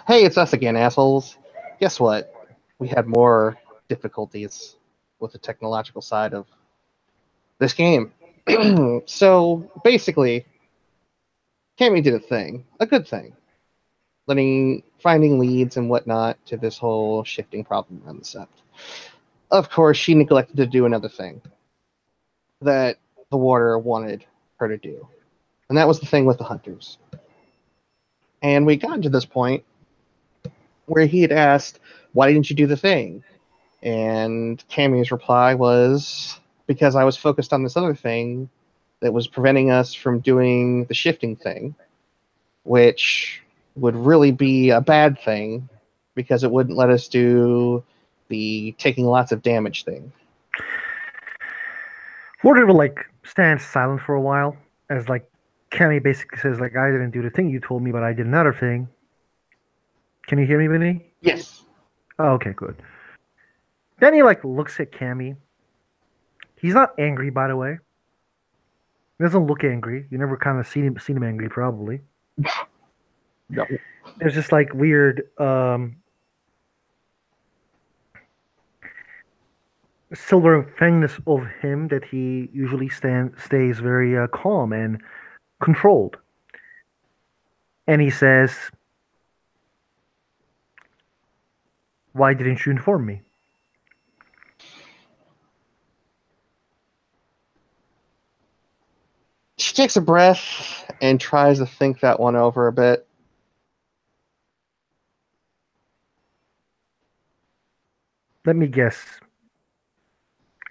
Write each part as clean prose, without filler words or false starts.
Hey, it's us again, assholes. Guess what? We had more difficulties with the technological side of this game. So basically, Cammy did a good thing, finding leads and whatnot to this whole shifting problem around the set. Of course, she neglected to do another thing that the warder wanted her to do, and that was the thing with the hunters. And we got to this point where he had asked, "Why didn't you do the thing?" And Cammy's reply was, "Because I was focused on this other thing that was preventing us from doing the shifting thing, which would really be a bad thing because it wouldn't let us do the taking lots of damage thing." Warder will stand silent for a while as Cammy basically says I didn't do the thing you told me, but I did another thing. Can you hear me, Vinny? Yes. Oh, okay, good. Then he looks at Cammy. He's not angry, by the way. He doesn't look angry. You never kind of seen him angry, probably. No. There's just weird silver fangness of him that he usually stays very calm and controlled. And he says, "Why didn't you inform me?" She takes a breath and tries to think that one over a bit. Let me guess.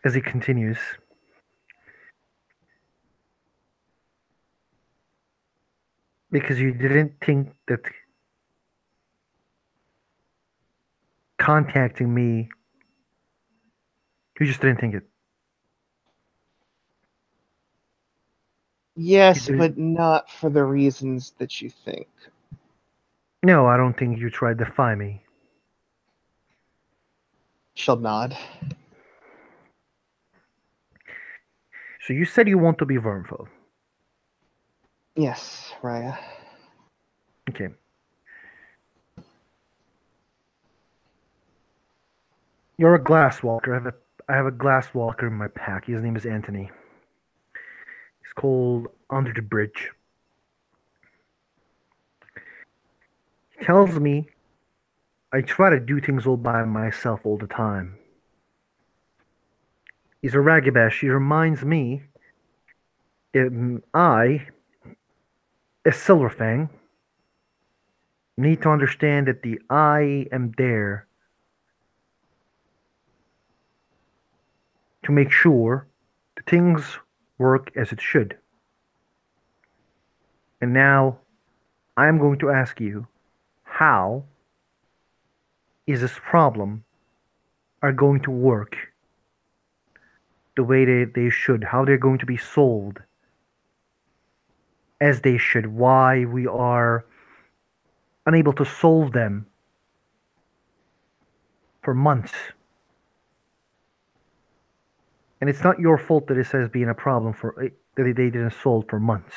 As he continues, because you didn't think that contacting me, you just didn't think it. Yes, but not for the reasons that you think. No, I don't think you tried to defy me. She'll nod. So you said you want to be Wormful. Yes, Raya. Okay. You're a glasswalker. I have a glasswalker in my pack. His name is Anthony. He's called Under the Bridge. He tells me I try to do things all by myself all the time. He's a ragabash. He reminds me that I, a Silverfang, need to understand that I am there to make sure the things work as it should. And now I am going to ask you, how is this problem are going to work the way they should, how they're going to be solved as they should, why we are unable to solve them for months. And it's not your fault that this has been a problem that they didn't solve for months.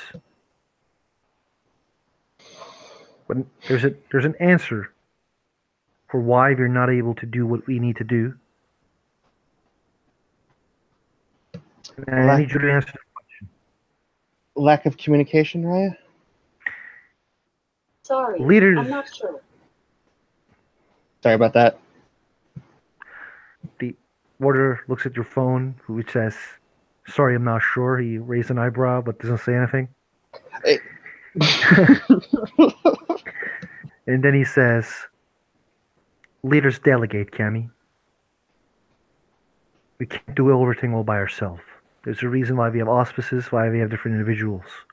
But there's an answer for why we're not able to do what we need to do. And I need you to answer the question. Lack of communication, Raya? Sorry, I'm not sure. Sorry about that. The warder looks at your phone, which says, "Sorry, I'm not sure." He raised an eyebrow, but doesn't say anything. And then he says, "Leaders delegate, Cammy. We can't do everything all by ourselves. There's a reason why we have auspices, why we have different individuals."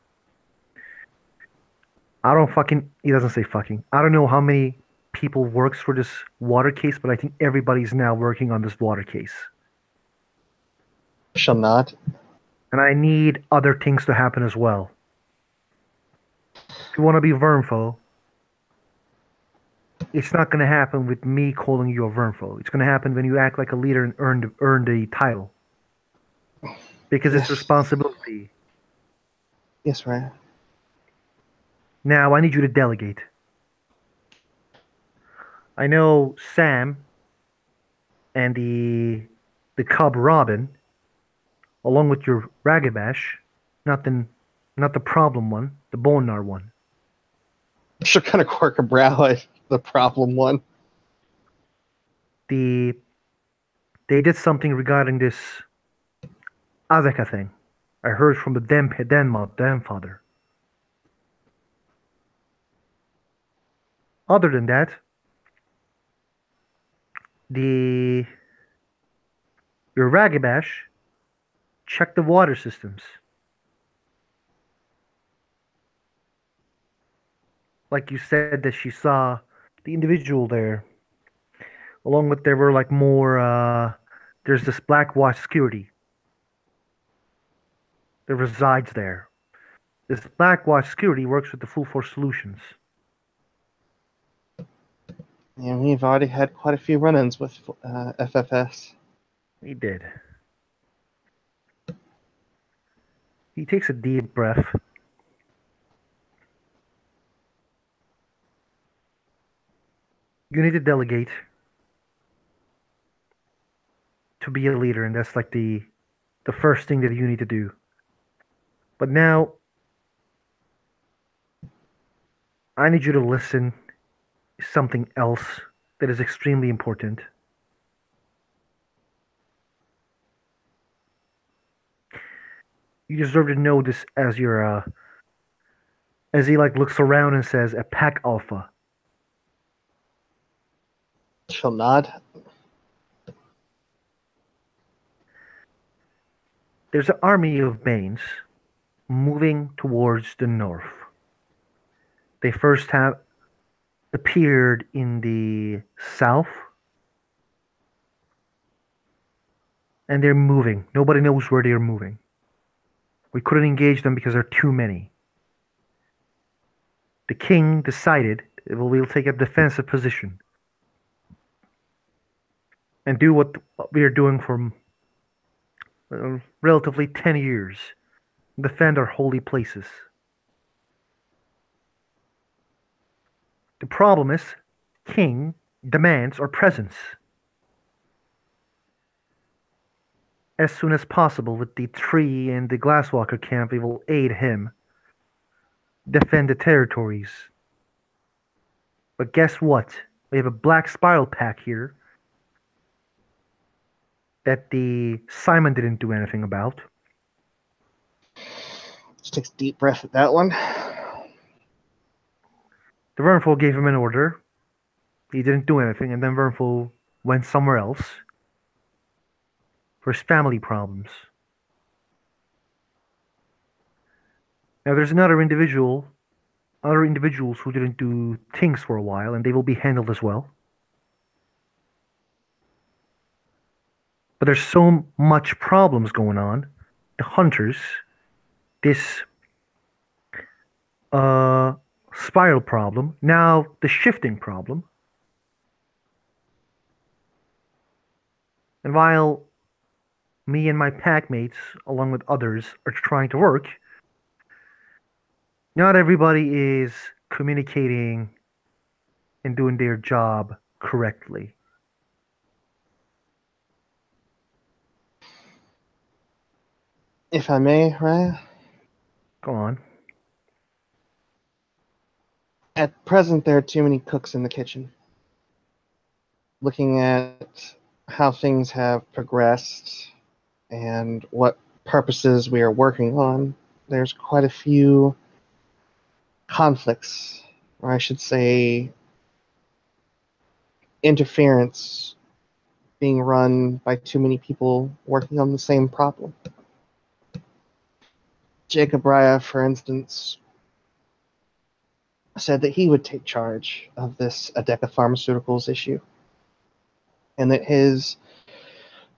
He doesn't say fucking. I don't know how many people works for this water case, but I think everybody's now working on this water case. Shall not. And I need other things to happen as well. If you want to be Wormfo, it's not going to happen with me calling you a Wormfo. It's going to happen when you act like a leader and earn the title. Because it's responsibility. Yes, Raya. Now I need you to delegate. I know Sam and the cub Robin, along with your Ragabash, not the not the problem one, the Bonar one. She'll kind of quirk a brow at the problem one. The They did something regarding this Azeka thing. I heard from the damn father. Other than that, the your Ragabash checked the water systems. Like you said that she saw the individual there, along with there were like more. There's this Black Watch security that resides there. This Black Watch security works with the Full Force Solutions. And we've already had quite a few run-ins with FFS. He did. He takes a deep breath. You need to delegate to be a leader, and that's like the first thing that you need to do. But now I need you to listen to something else that is extremely important. You deserve to know this as your as he like looks around and says a pack alpha. She'll nod. There's an army of Banes moving towards the north. They first have appeared in the south, and they're moving. Nobody knows where they're moving. We couldn't engage them because there are too many. The king decided we'll take a defensive position and do what we are doing for relatively 10 years. Defend our holy places. The problem is, king demands our presence. As soon as possible, with the tree and the Glasswalker camp, we will aid him defend the territories. But guess what? We have a black spiral pack here that the Simon didn't do anything about. Just takes a deep breath at that one. The Vernful gave him an order. He didn't do anything, and then Vernful went somewhere else for his family problems. Now there's other individuals who didn't do things for a while, and they will be handled as well. But there's so much problems going on. The hunters, this spiral problem, now the shifting problem. And while me and my packmates, along with others, are trying to work, not everybody is communicating and doing their job correctly. If I may, Raya? Go on. At present, there are too many cooks in the kitchen. Looking at how things have progressed and what purposes we are working on, there's quite a few conflicts, or I should say, interference being run by too many people working on the same problem. Jacob Raya, for instance, said that he would take charge of this Adeka Pharmaceuticals issue, and that his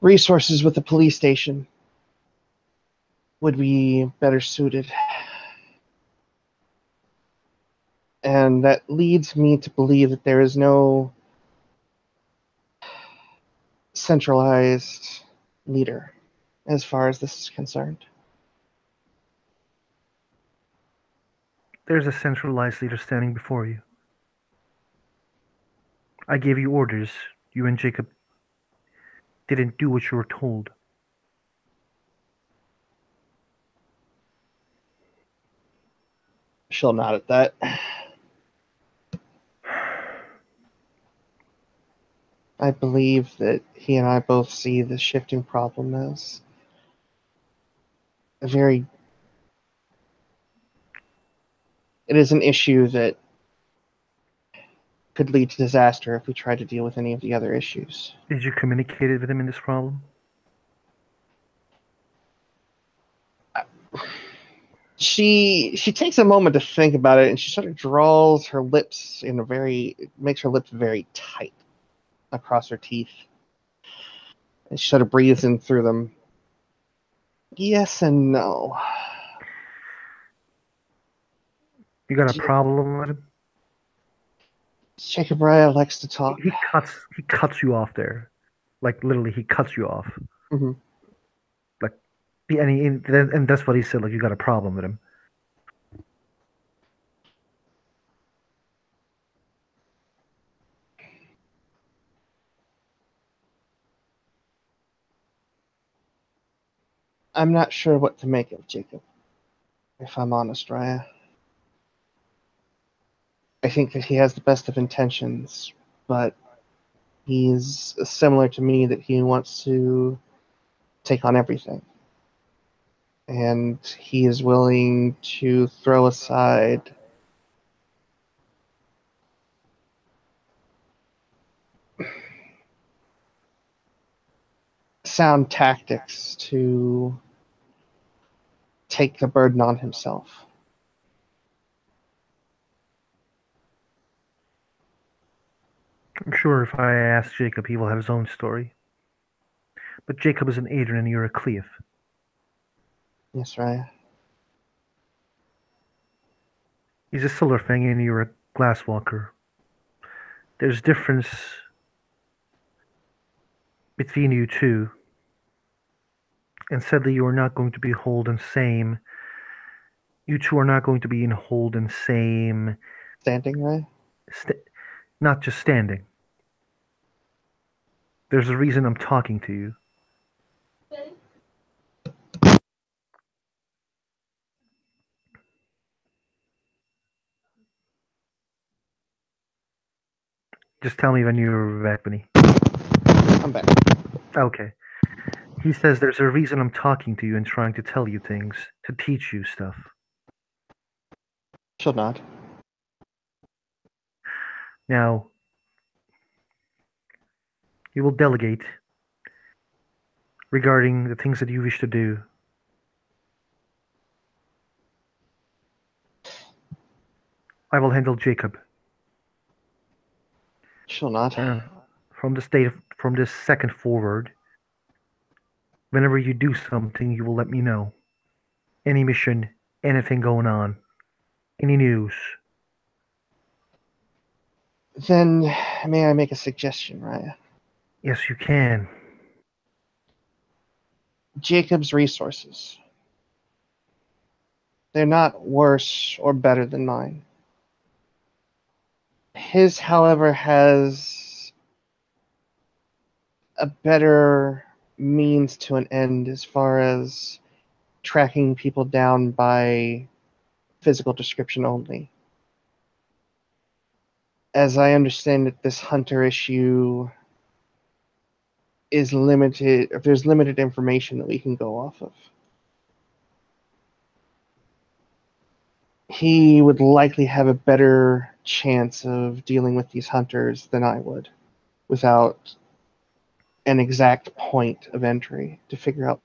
resources with the police station would be better suited. And that leads me to believe that there is no centralized leader as far as this is concerned. There's a centralized leader standing before you. I gave you orders. You and Jacob didn't do what you were told. She'll nod at that. I believe that he and I both see the shifting problem as a very... It is an issue that could lead to disaster if we try to deal with any of the other issues. Did you communicate with him in this problem? She takes a moment to think about it, and she sort of draws her lips in a makes her lips very tight across her teeth. And she sort of breathes in through them. Yes and no. You got a problem with him? Jacob Raya likes to talk. He cuts you off there. Like literally he cuts you off. Mm-hmm. Like and that's what he said, like you got a problem with him. I'm not sure what to make of Jacob, if I'm honest, Raya. I think that he has the best of intentions, but he's similar to me that he wants to take on everything. And he is willing to throw aside sound tactics to take the burden on himself. I'm sure if I ask Jacob, he will have his own story. But Jacob is an Adrian and you're a Cleve. Yes, Raya. He's a Silverfang and you're a Glasswalker. There's difference between you two. And sadly, you are not going to be Holden same. You two are not going to be in Holden same. Standing, Raya? Not just standing. There's a reason I'm talking to you. Just tell me when you're back, Benny. I'm back. Okay. He says there's a reason I'm talking to you and trying to tell you things, to teach you stuff. She'll nod. Now, you will delegate regarding the things that you wish to do. I will handle Jacob. She'll nod. From this second forward, whenever you do something, you will let me know. Any mission, anything going on, any news. Then, may I make a suggestion, Raya? Yes, you can. Jacob's resources. They're not worse or better than mine. His, however, has a better means to an end as far as tracking people down by physical description only. As I understand it, this hunter issue is limited. If there's limited information that we can go off of, he would likely have a better chance of dealing with these hunters than I would, without an exact point of entry to figure out.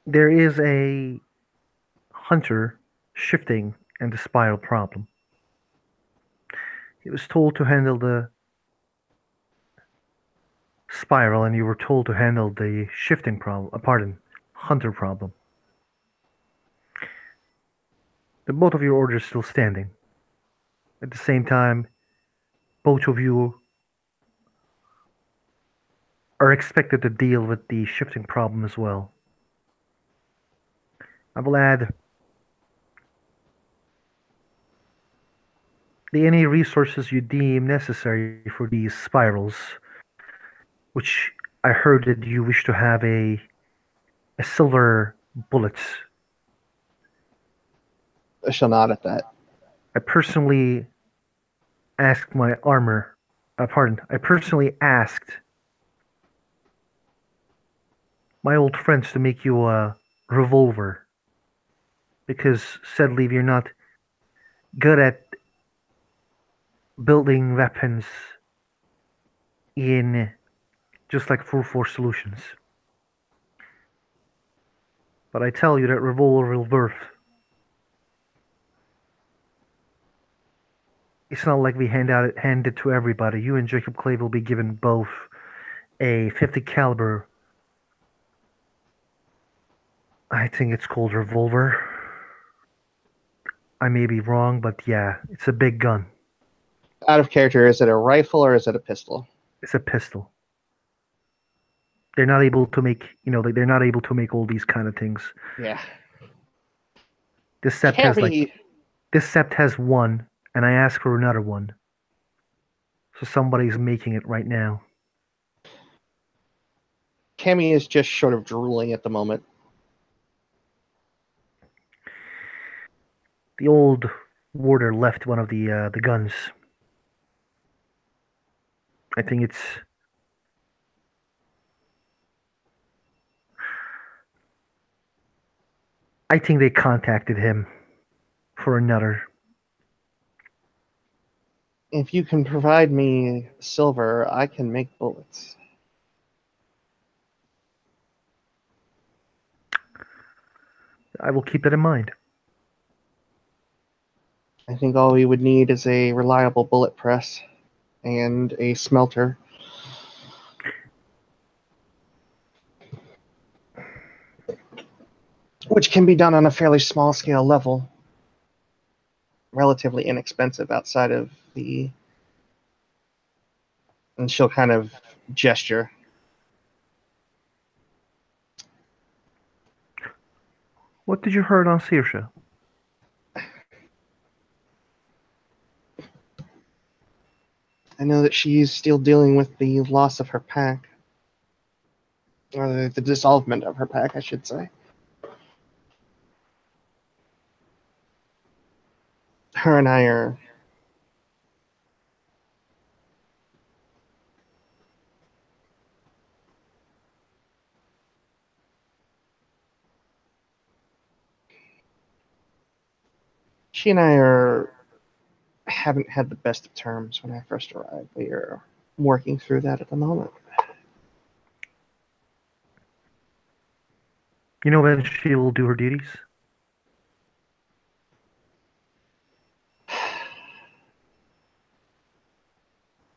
There is a hunter shifting and the spiral problem. He was told to handle the spiral, and you were told to handle the shifting problem. Hunter problem. The both of your orders still standing. At the same time, both of you are expected to deal with the shifting problem as well. I will add any resources you deem necessary for these spirals, which I heard that you wish to have a silver bullet. I shall nod at that. I personally asked my armor. I personally asked my old friends to make you a revolver because sadly you're not good at building weapons in just like full force solutions. But I tell you that revolver will worth. It's not like we hand it to everybody. You and Jacob Clay will be given both a 50 caliber. I think it's called revolver. I may be wrong, but yeah, it's a big gun. Out of character, is it a rifle or is it a pistol? It's a pistol. They're not able to make, they're not able to make all these kind of things. Yeah. This sept has one, and I asked for another one. So somebody's making it right now. Cammy is just sort of drooling at the moment. The old warder left one of the guns. I think it's. I think they contacted him for another. If you can provide me silver, I can make bullets. I will keep that in mind. I think all we would need is a reliable bullet press and a smelter. Which can be done on a fairly small scale level. Relatively inexpensive outside of the... And she'll kind of gesture. What did you heard on Saoirse? I know that she's still dealing with the loss of her pack. Or the dissolvement of her pack, I should say. Her and I are... She and I haven't had the best of terms when I first arrived. We are working through that at the moment. You know when she will do her duties?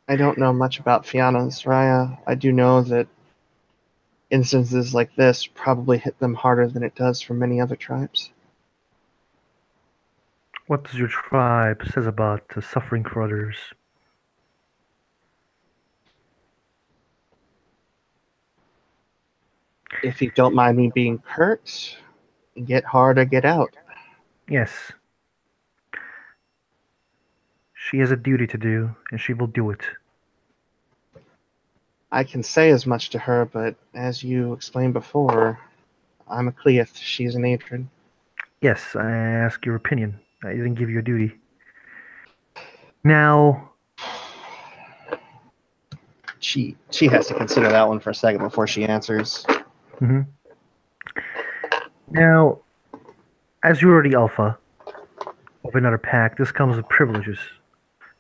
I don't know much about Fianna's Raya. I do know that instances like this probably hit them harder than it does for many other tribes. What does your tribe says about suffering for others? If you don't mind me being curt, get hard or get out. Yes. She has a duty to do, and she will do it. I can say as much to her, but as you explained before, I'm a Cleith. She's an Adrian. Yes, I ask your opinion. I didn't give you a duty. Now, She has to consider that one for a second before she answers. Now, as you are the alpha of another pack, this comes with privileges.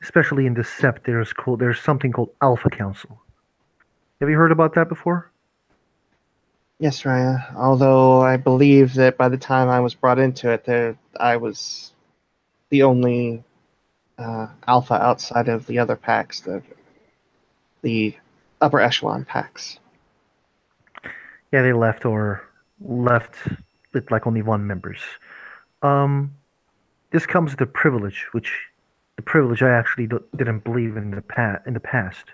Especially in the Sept, there's something called Alpha Council. Have you heard about that before? Yes, Raya. Although I believe that by the time I was brought into it, I was the only alpha outside of the other packs, the upper echelon packs. Yeah, they left with like only one members. This comes with a privilege, the privilege I actually didn't believe in the past.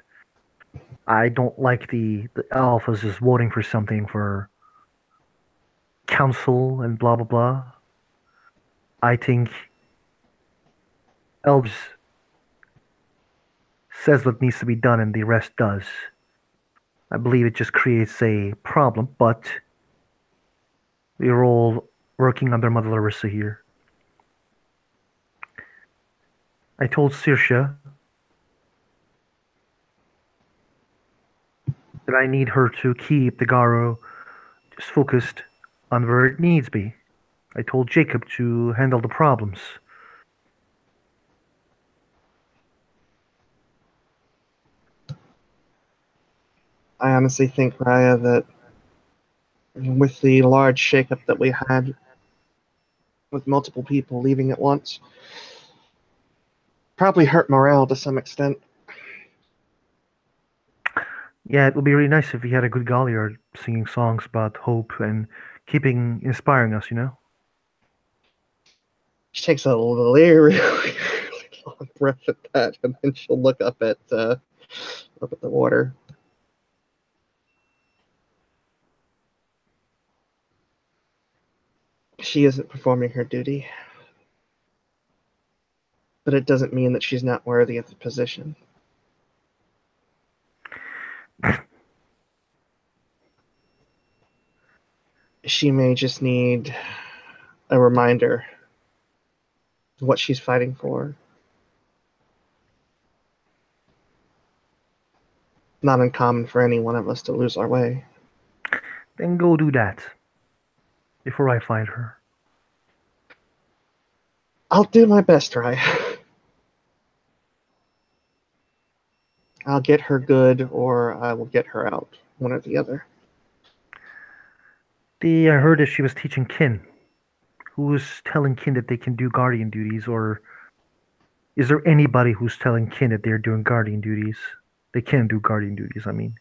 I don't like the alphas just voting for something for council and blah blah blah. I think elves says what needs to be done and the rest does. I believe it just creates a problem, but we're all working under Mother Larissa here. I told Saoirse that I need her to keep the Garo just focused on where it needs be. I told Jacob to handle the problems. I honestly think, Raya, that with the large shakeup that we had with multiple people leaving at once, probably hurt morale to some extent. Yeah, it would be really nice if we had a good Galliard singing songs about hope and inspiring us, you know? She takes a really, really long breath at that, and then she'll look up at the water. She isn't performing her duty, but it doesn't mean that she's not worthy of the position. She may just need a reminder of what she's fighting for. Not uncommon for any one of us to lose our way. Then go do that before I find her. I'll do my best, Raya. I'll get her good, or I will get her out. One or the other. I heard that she was teaching Kin. Who was telling Kin that they can do guardian duties, or is there anybody who's telling Kin that they're doing guardian duties? They can do guardian duties, I mean.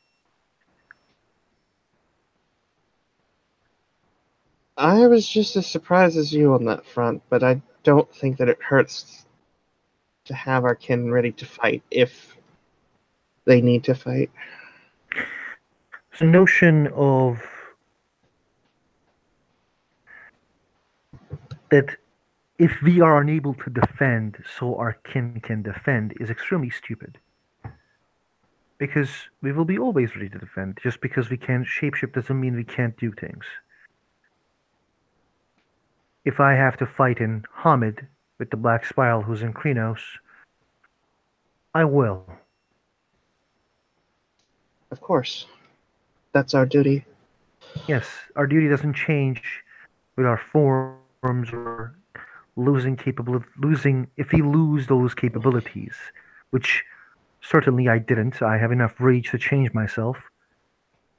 I was just as surprised as you on that front, but I don't think that it hurts to have our kin ready to fight if they need to fight. The notion of that if we are unable to defend, so our kin can defend is extremely stupid. Because we will be always ready to defend. Just because we can't shapeshift doesn't mean we can't do things. If I have to fight in Hamid with the Black Spiral who's in Krenos, I will. Of course. That's our duty. Yes, our duty doesn't change with our forms or if we lose those capabilities, which certainly I didn't. I have enough rage to change myself.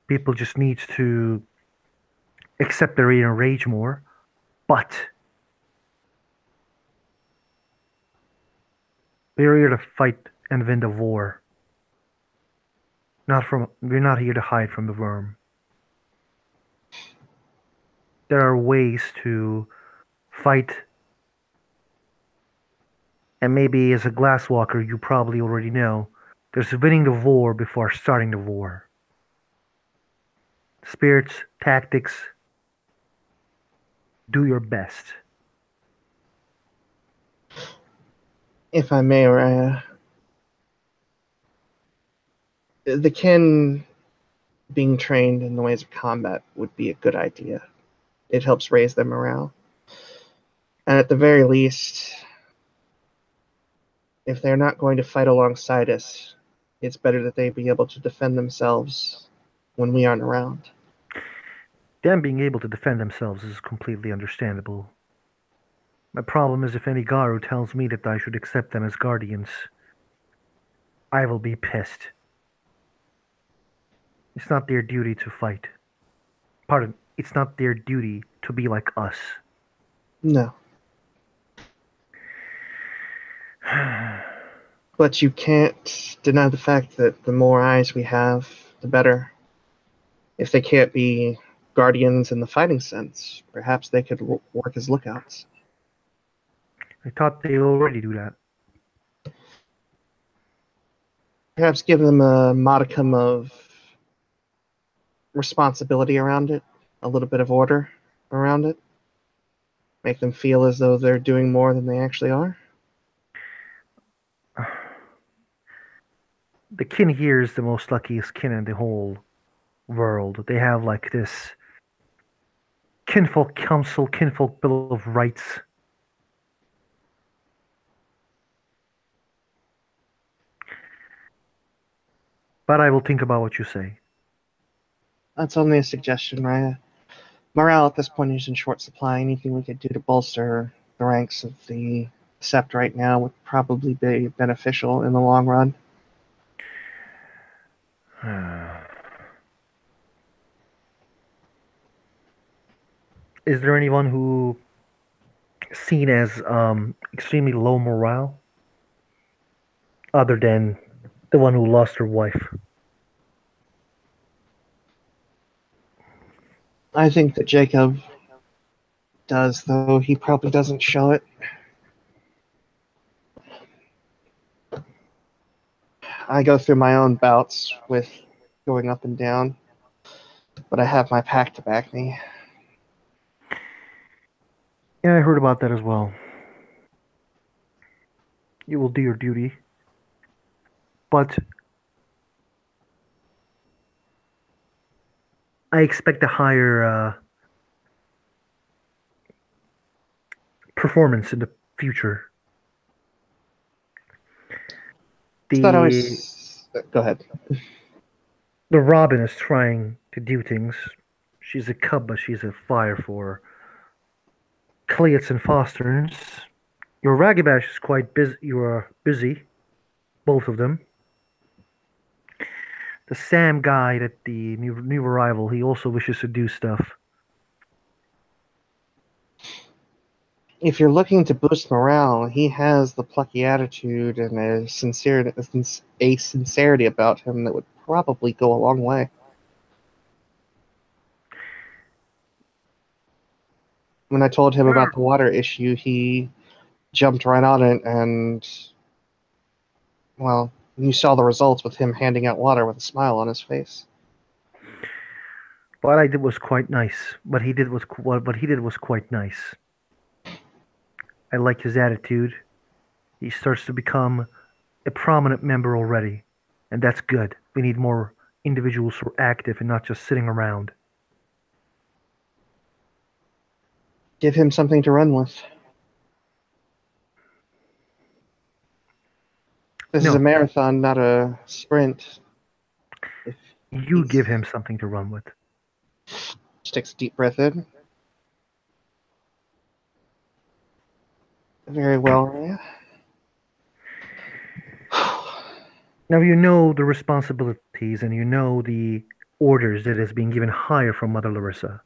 People just need to accept their inner rage more. But we're here to fight and win the war. We're not here to hide from the worm. There are ways to fight, and maybe as a glasswalker you probably already know, there's winning the war before starting the war. Spirits, tactics, do your best. If I may, Raya, the kin being trained in the ways of combat would be a good idea. It helps raise their morale. And at the very least, if they're not going to fight alongside us, it's better that they be able to defend themselves when we aren't around. Them being able to defend themselves is completely understandable. My problem is if any Garu tells me that I should accept them as guardians, I will be pissed. It's not their duty to fight. Pardon, it's not their duty to be like us. No. But you can't deny the fact that the more eyes we have, the better. If they can't be guardians in the fighting sense, perhaps they could work as lookouts. I thought they already do that. Perhaps give them a modicum of responsibility around it, a little bit of order around it. Make them feel as though they're doing more than they actually are. the kin here is the most luckiest kin in the whole world. They have like this kinfolk council, kinfolk bill of rights. But I will think about what you say. That's only a suggestion, Raya. Morale at this point is in short supply. Anything we could do to bolster the ranks of the Sept right now would probably be beneficial in the long run. Is there anyone who seen as extremely low morale, other than the one who lost her wife? I think that Jacob does, though he probably doesn't show it. I go through my own bouts with going up and down, but I have my pack to back me. Yeah, I heard about that as well. You will do your duty. But I expect a higher performance in the future. It's not The always. Go ahead. the Robin is trying to do things. She's a cub, but she's a fire for Cleats and Fosterns. Your Ragabash is quite busy. You are busy, both of them. The Sam guy, that the new arrival, he also wishes to do stuff. If you're looking to boost morale, he has the plucky attitude and a sincerity about him that would probably go a long way. When I told him about the water issue, he jumped right on it, and, well, you saw the results with him handing out water with a smile on his face. What I did was quite nice. What he did was quite nice. I like his attitude. He starts to become a prominent member already, and that's good. We need more individuals who are active and not just sitting around. Give him something to run with. This is a No, marathon, not a sprint. If you he give him something to run with. takes a deep breath in. Very well, Rhea. Now you know the responsibilities and you know the orders that is being given higher from Mother Larissa.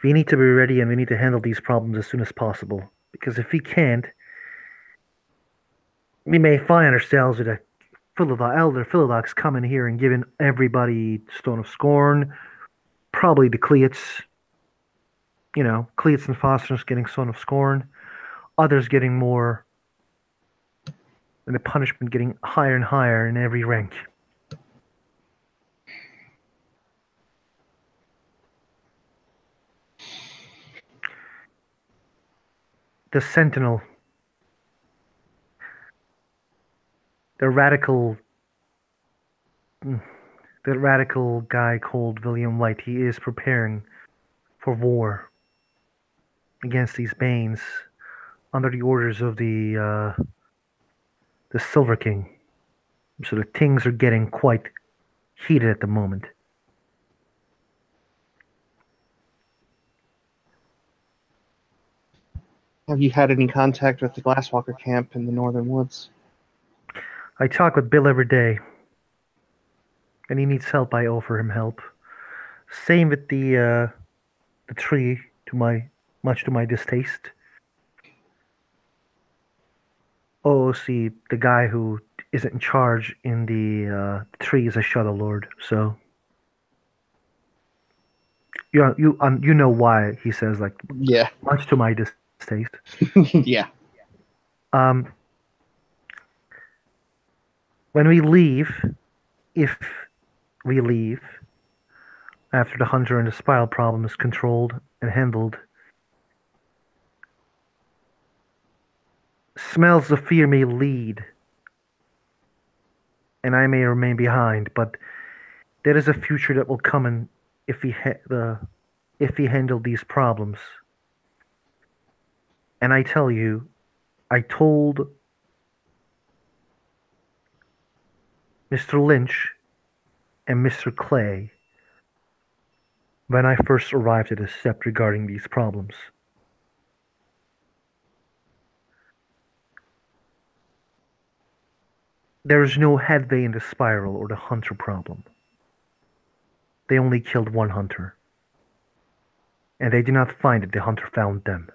We need to be ready and we need to handle these problems as soon as possible. Because if we can't, we may find ourselves with a elder Philodox coming here and giving everybody Stone of Scorn, probably the Cleats, Cleats and Foster's getting Stone of Scorn, others getting more, and the punishment getting higher and higher in every rank. The Sentinel, the radical, the radical guy called William White, he is preparing for war against these Banes under the orders of the Silver King. So the things are getting quite heated at the moment. Have you had any contact with the Glasswalker camp in the northern woods? I talk with Bill every day. And he needs help, I offer him help. Same with the tree, much to my distaste. Oh, see, the guy who isn't in charge in the tree is a Shadow Lord, so you know why he says like Yeah. much to my distaste. Yeah. Um, when we leave, if we leave after the hunter and the spiral problem is controlled and handled, smells of fear may lead and I may remain behind, but there is a future that will come in if we handle these problems. And I tell you, I told Mr. Lynch and Mr. Clay when I first arrived at the sept regarding these problems. There is no headway in the spiral or the hunter problem. They only killed one hunter. And they did not find it, the hunter found them.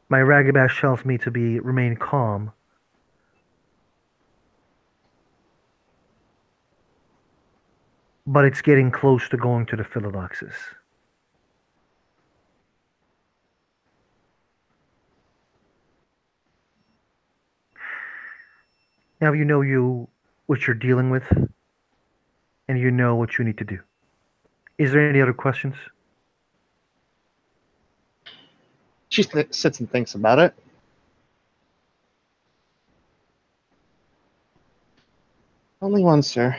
My Ragabash tells me to remain calm. But it's getting close to going to the Philoloxis. Now you know what you're dealing with, and you know what you need to do. Is there any other questions? She sits and thinks about it. Only one, sir.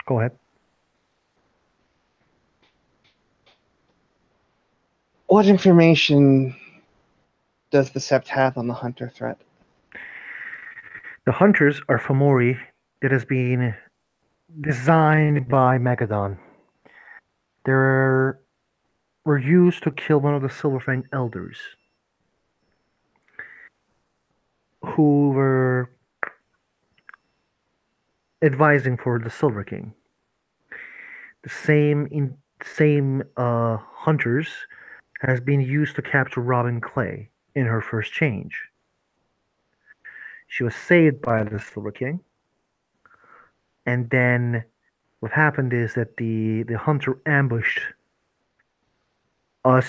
Go ahead. What information does the Sept have on the hunter threat? The hunters are Fomori that has been designed by Megadon. They were used to kill one of the Silverfang elders, who were advising for the Silver King. The same hunters has been used to capture Robin Clay in her first change. She was saved by the Silver King, and then what happened is that the hunter ambushed us,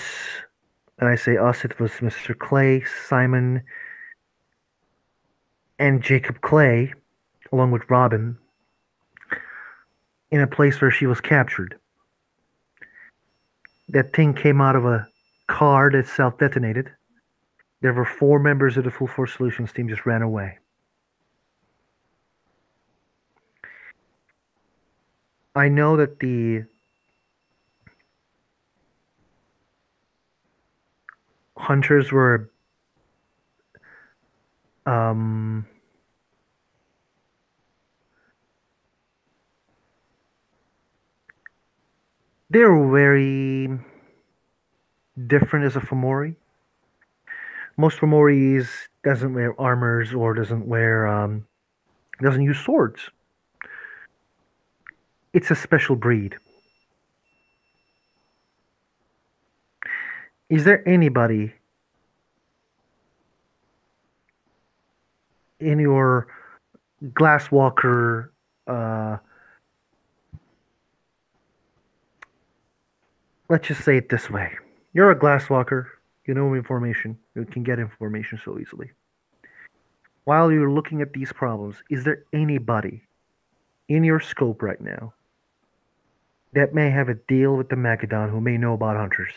and I say us, it was Mr. Clay, Simon, and Jacob Clay, along with Robin, in a place where she was captured. That thing came out of a car that self-detonated. There were 4 members of the Full Force Solutions team just ran away. I know that the hunters were they're very different as a Fomori. Most Fomoris doesn't wear armors or doesn't use swords. It's a special breed. Is there anybody in your Glasswalker let's just say it this way. You're a Glasswalker, you know information, you can get information so easily. While you're looking at these problems, is there anybody in your scope right now that may have a deal with the Macedon who may know about hunters?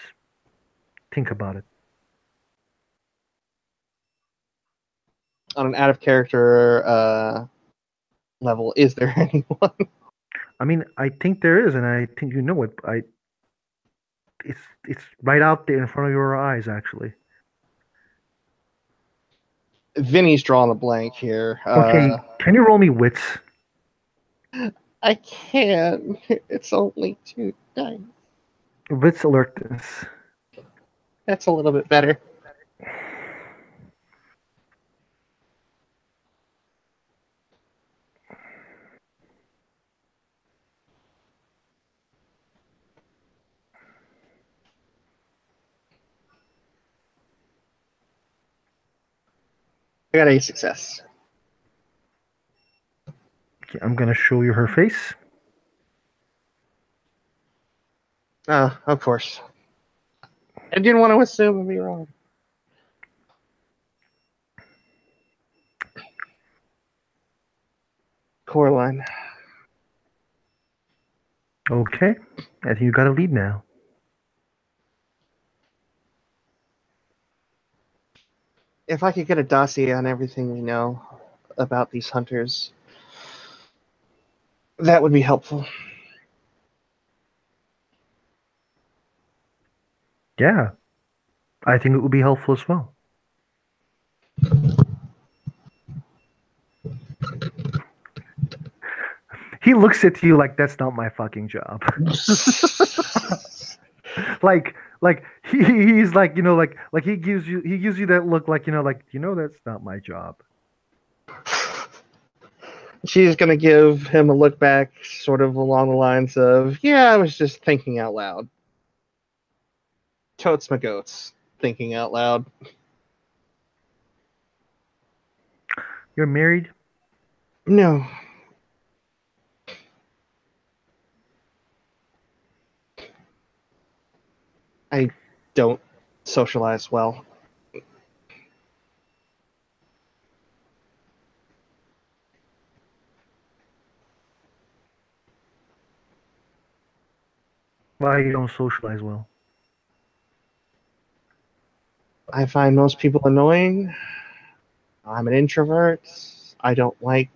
Think about it. On an out of character level, is there anyone? I mean, I think there is, and I think you know it. It's right out there in front of your eyes, actually. Vinny's drawing a blank here. Okay, can you roll me wits? I can't. It's only 2 dice. Wits alertness. That's a little bit better. I got a success. Okay, I'm gonna show you her face. Of course. I didn't want to assume I'd be wrong. Coraline. Okay, I think you got a lead now. if I could get a dossier on everything we know about these hunters, that would be helpful. Yeah, I think it would be helpful as well. He looks at you like that's not my fucking job. like he's like, like he gives you that look like, that's not my job. She's going to give him a look back, sort of along the lines of, yeah, I was just thinking out loud. Totes my goats, thinking out loud. You're married? No. I don't socialize well. Why you don't socialize well? I find most people annoying. I'm an introvert. I don't like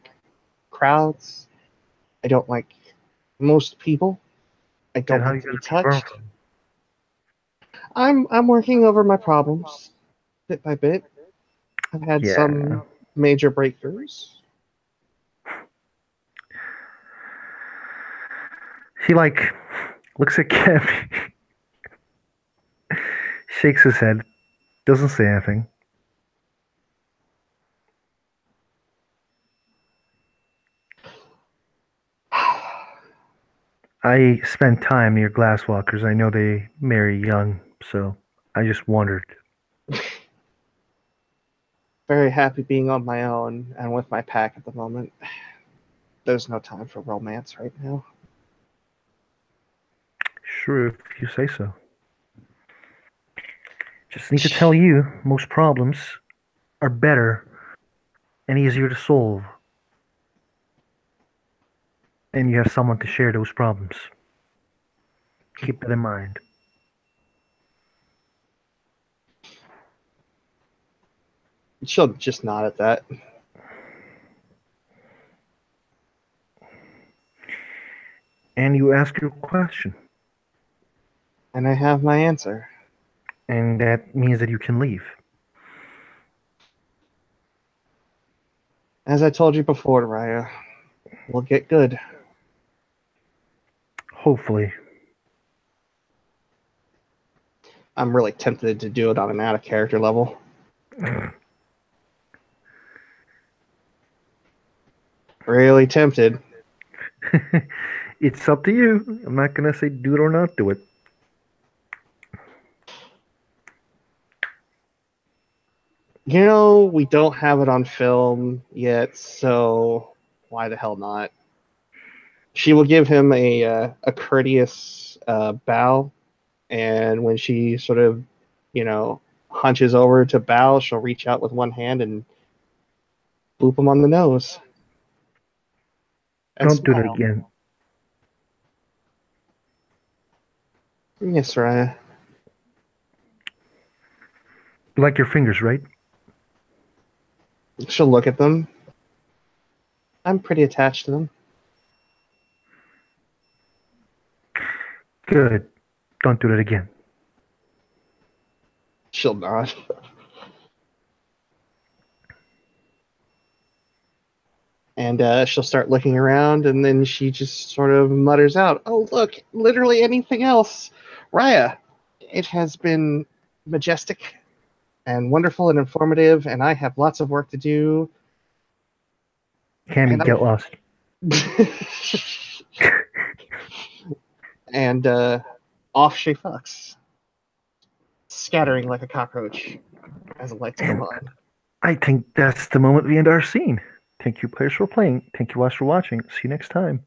crowds. I don't like most people. I And don't how are you like to gonna be be firm? touched. I'm working over my problems bit by bit. I've had Yeah. some major breakthroughs. He like looks at Kevin, shakes his head, doesn't say anything. I spent time near glasswalkers. I know they marry young, so I just wondered. Very happy being on my own and with my pack at the moment. There's no time for romance right now. Sure, if you say so. Just need to tell you, most problems are better and easier to solve. And you have someone to share those problems. Keep that in mind. She'll just nod at that. And you ask your question. And I have my answer. And that means that you can leave. As I told you before, Raya, we'll get good. Hopefully. I'm really tempted to do it on an out of character level. Really tempted. It's up to you. I'm not going to say do it or not do it. You know, we don't have it on film yet, so why the hell not? She will give him a courteous bow, and when she sort of, hunches over to bow, she'll reach out with one hand and boop him on the nose. And Don't do that smile. again. Yes, Raya. You like your fingers, right? She'll look at them. I'm pretty attached to them. Good. Don't do that again. She'll nod. And she'll start looking around, and then she just sort of mutters out, "Oh, look, literally anything else. Raya, it has been majestic and wonderful and informative, and I have lots of work to do. Cammy, And get lost. and off she fucks, scattering like a cockroach as the lights come on. I think that's the moment we end our scene. Thank you, players, for playing. Thank you, guys, for watching. See you next time.